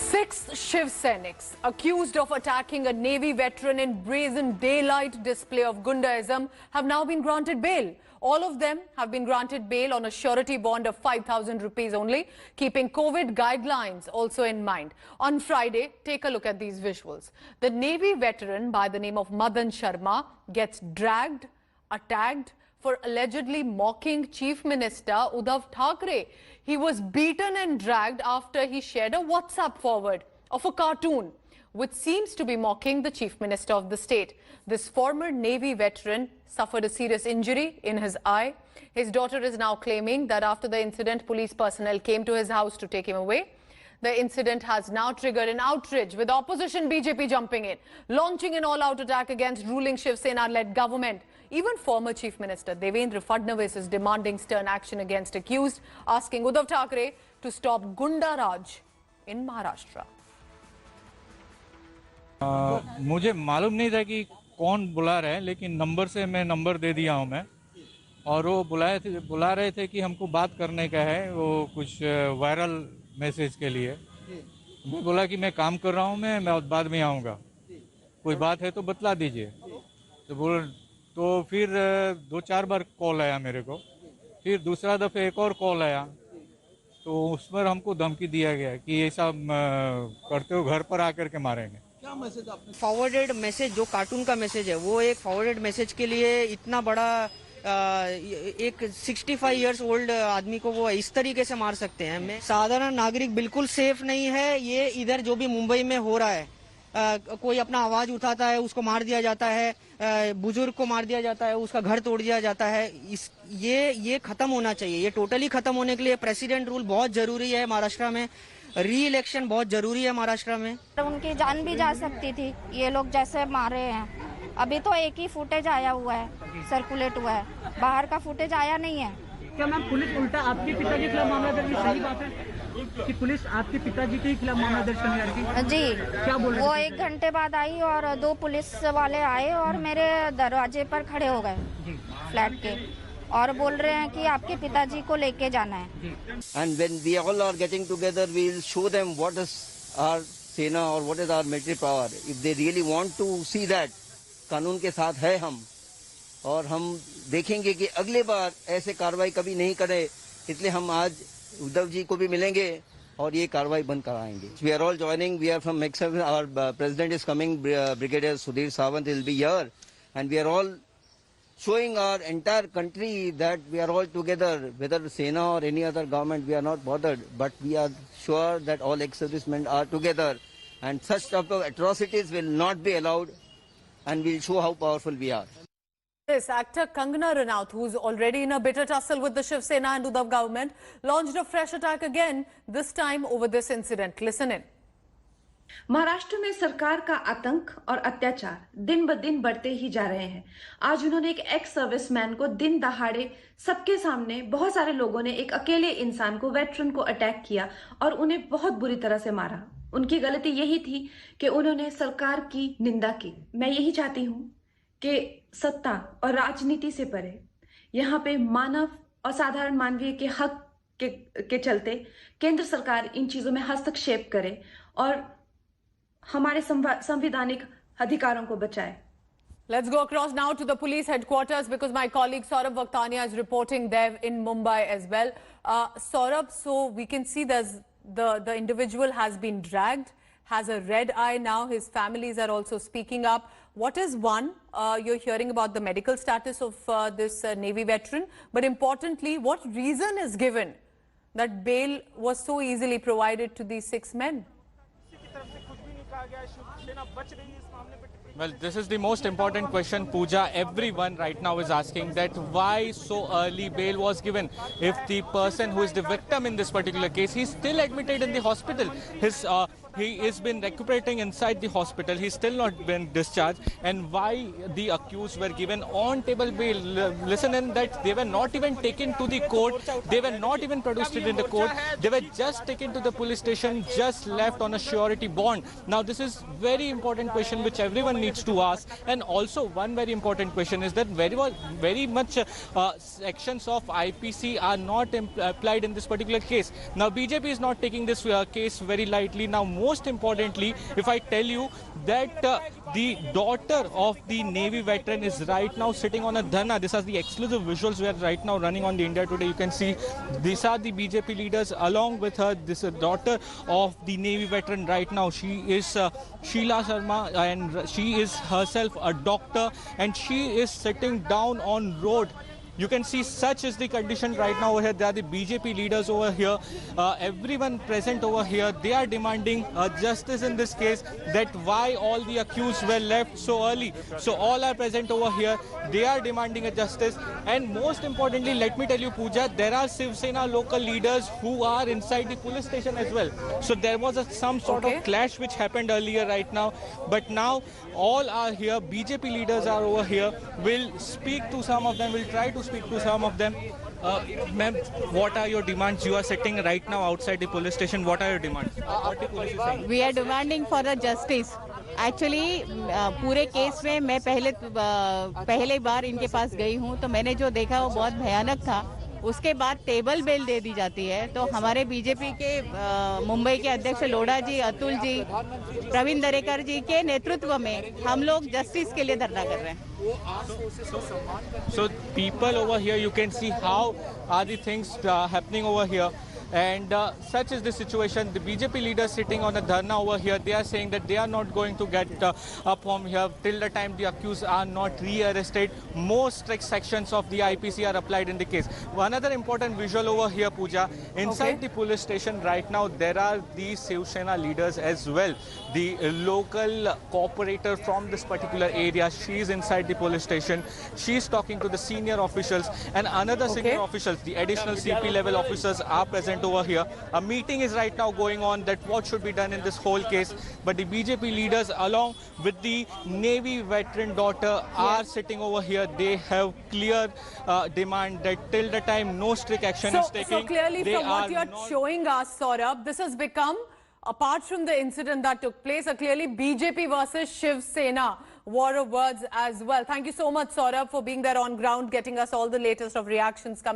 6 Shiv Sainiks accused of attacking a Navy veteran in brazen daylight display of Gundaism have now been granted bail. All of them have been granted bail on a surety bond of 5,000 rupees only, keeping COVID guidelines also in mind. On Friday, take a look at these visuals. The Navy veteran by the name of Madan Sharma gets dragged, attacked for allegedly mocking Chief Minister Uddhav Thackeray. He was beaten and dragged after he shared a WhatsApp forward of a cartoon which seems to be mocking the Chief Minister of the state. This former Navy veteran suffered a serious injury in his eye. His daughter is now claiming that after the incident, police personnel came to his house to take him away. The incident has now triggered an outrage with opposition BJP jumping in, launching an all-out attack against ruling Shiv Sena-led government. Even former Chief Minister Devendra Fadnavis is demanding stern action against accused, asking Uddhav Thackeray to stop Gunda Raj in Maharashtra. मुझे मालूम नहीं था कि कौन बुला रहा है, लेकिन नंबर से मैं नंबर दे दिया हूं मैं, और वो बुला रहे थे कि हमको बात करने का है, वो कुछ वायरल मैसेज के लिए। मैं बोला कि मैं काम कर रहा हूं, मैं बाद में आऊँगा, कोई बात है तो बतला दीजिए। तो फिर 2-4 बार कॉल आया मेरे को, फिर दूसरा दफ़े एक और कॉल आया, तो उस पर हमको धमकी दिया गया कि ऐसा करते हो घर पर आकर के मारेंगे। क्या मैसेज आपने फॉरवर्डेड मैसेज, जो कार्टून का मैसेज है, वो एक फॉरवर्डेड मैसेज के लिए इतना बड़ा एक 65 इयर्स ओल्ड आदमी को वो इस तरीके से मार सकते हैं? मैं साधारण नागरिक बिल्कुल सेफ नहीं है। ये इधर जो भी मुंबई में हो रहा है, कोई अपना आवाज उठाता है उसको मार दिया जाता है, बुजुर्ग को मार दिया जाता है, उसका घर तोड़ दिया जाता है। ये खत्म होना चाहिए। ये टोटली खत्म होने के लिए प्रेसिडेंट रूल बहुत जरूरी है महाराष्ट्र में, री इलेक्शन बहुत जरूरी है महाराष्ट्र में। उनकी जान भी जा सकती थी, ये लोग जैसे मारे हैं। अभी तो एक ही फुटेज आया हुआ है, सर्कुलेट हुआ है, बाहर का फुटेज आया नहीं है। क्या मैम पुलिस उल्टा आपके पिताजी के खिलाफ मामला दर्ज? सही बात है कि पुलिस आपके पिताजी के खिलाफ मामला दर्ज करने लगी? जी, क्या बोल रहे? वो 1 घंटे बाद आई और 2 पुलिस वाले आए और मेरे दरवाजे पर खड़े हो गए फ्लैट के, और बोल रहे हैं कि आपके पिताजी को लेके जाना है। And when we all are getting together, we will show them what is our सेना और what is our military power. If they really want to see that, कानून के साथ है हम, और हम देखेंगे कि अगले बार ऐसे कार्रवाई कभी नहीं करे। इसलिए हम आज उद्धव जी को भी मिलेंगे और ये कार्रवाई बंद कराएंगे। We are all joining. We are from Maxim. Our president is coming. Brigadier Sudhir Sawant will be here, and we are all showing our entire country that we are all together, whether Sena or any other government, we are not bothered, but we are sure that all ex-servicemen are together, and such type of atrocities will not be allowed, and we'll show how powerful we are. This actor Kangana Ranaut, who's already in a bitter tussle with the Shiv Sena and Uddhav government, launched a fresh attack again, this time over this incident. Listen in. Maharashtra में सरकार का आतंक और अत्याचार दिन ब दिन बढ़ते ही जा रहे हैं। आज उन्होंने एक एक्स सर्विसमैन को दिन दहाड़े सबके सामने, बहुत सारे लोगों ने एक अकेले इंसान को, वेटरन को अटैक किया और उन्हें बहुत बुरी तरह से मारा। उनकी गलती यही थी कि उन्होंने सरकार की निंदा की। मैं यही चाहती हूं कि सत्ता और राजनीति से परे यहाँ पे मानव और साधारण मानवीय के हक के चलते केंद्र सरकार इन चीजों में हस्तक्षेप करे और हमारे संवैधानिक अधिकारों को बचाए। Let's go across now to the police headquarters because my colleague Saurabh Vaktania is reporting there in Mumbai as well. Saurabh, so we can see there's the individual has been dragged, has a red eye now. His families are also speaking up. What is one? You're hearing about the medical status of this Navy veteran, but importantly, what reason is given that bail was so easily provided to these 6 men? Well, this is the most important question, Pooja. Everyone right now is asking that why so early bail was given. If the person who is the victim in this particular case, he's still admitted in the hospital. He has been recuperating inside the hospital. He's still not been discharged. And why the accused were given on-table bail? Listen in that they were not even taken to the court. They were not even produced in the court. They were just taken to the police station, just left on a surety bond. Now, this is very important question which everyone needs to ask. And also, one very important question is that very much sections of IPC are not applied in this particular case. Now, BJP is not taking this case very lightly. Now, most importantly, if I tell you that the daughter of the Navy veteran is right now sitting on a dharna. These are the exclusive visuals we are right now running on the India Today. You can see these are the BJP leaders along with her. This is daughter of the Navy veteran right now. She is Sheila Sharma, and she is herself a doctor, and she is sitting down on road. You can see such is the condition right now over here. There are the BJP leaders over here. Everyone present over here, they are demanding justice in this case, that why all the accused were left so early. So all are present over here. They are demanding a justice. And most importantly, let me tell you, Pooja, there are Shiv Sena local leaders who are inside the police station as well. So there was some sort of clash which happened earlier right now. But now all are here. BJP leaders are over here. We'll speak to some of them. We'll try to speak to some of them. Ma'am, what are your demands? You are sitting right now outside the police station. What are your demands? What the police is saying? We are demanding for the justice. Actually पूरे case में मैं पहले बार इनके पास गई हूँ, तो मैंने जो देखा वो बहुत भयानक था. उसके बाद टेबल बेल दे दी जाती है. तो हमारे बीजेपी के मुंबई के अध्यक्ष लोढ़ा जी, अतुल जी, प्रवीण दरेकर जी के नेतृत्व में हम लोग जस्टिस के लिए धरना कर रहे हैं. So people over here, you can see how are the things happening over here. And such is the situation. The BJP leaders sitting on a dharna over here, they are saying that they are not going to get up from here till the time the accused are not re-arrested. More strict sections of the IPC are applied in the case. Another important visual over here, Pooja, inside the police station right now, there are the Shiv Sena leaders as well. The local cooperator from this particular area, she is inside the police station. She is talking to the senior officials, and another senior officials, the additional CP level officers are present over here. A meeting is right now going on that what should be done in this whole case. But the BJP leaders along with the Navy veteran daughter are sitting over here. They have clear demand that till the time no strict action is taken. So clearly from what you're showing us, Saurabh, this has become, apart from the incident that took place, a clearly BJP versus Shiv Sena war of words as well. Thank you so much, Saurabh, for being there on ground, getting us all the latest of reactions coming.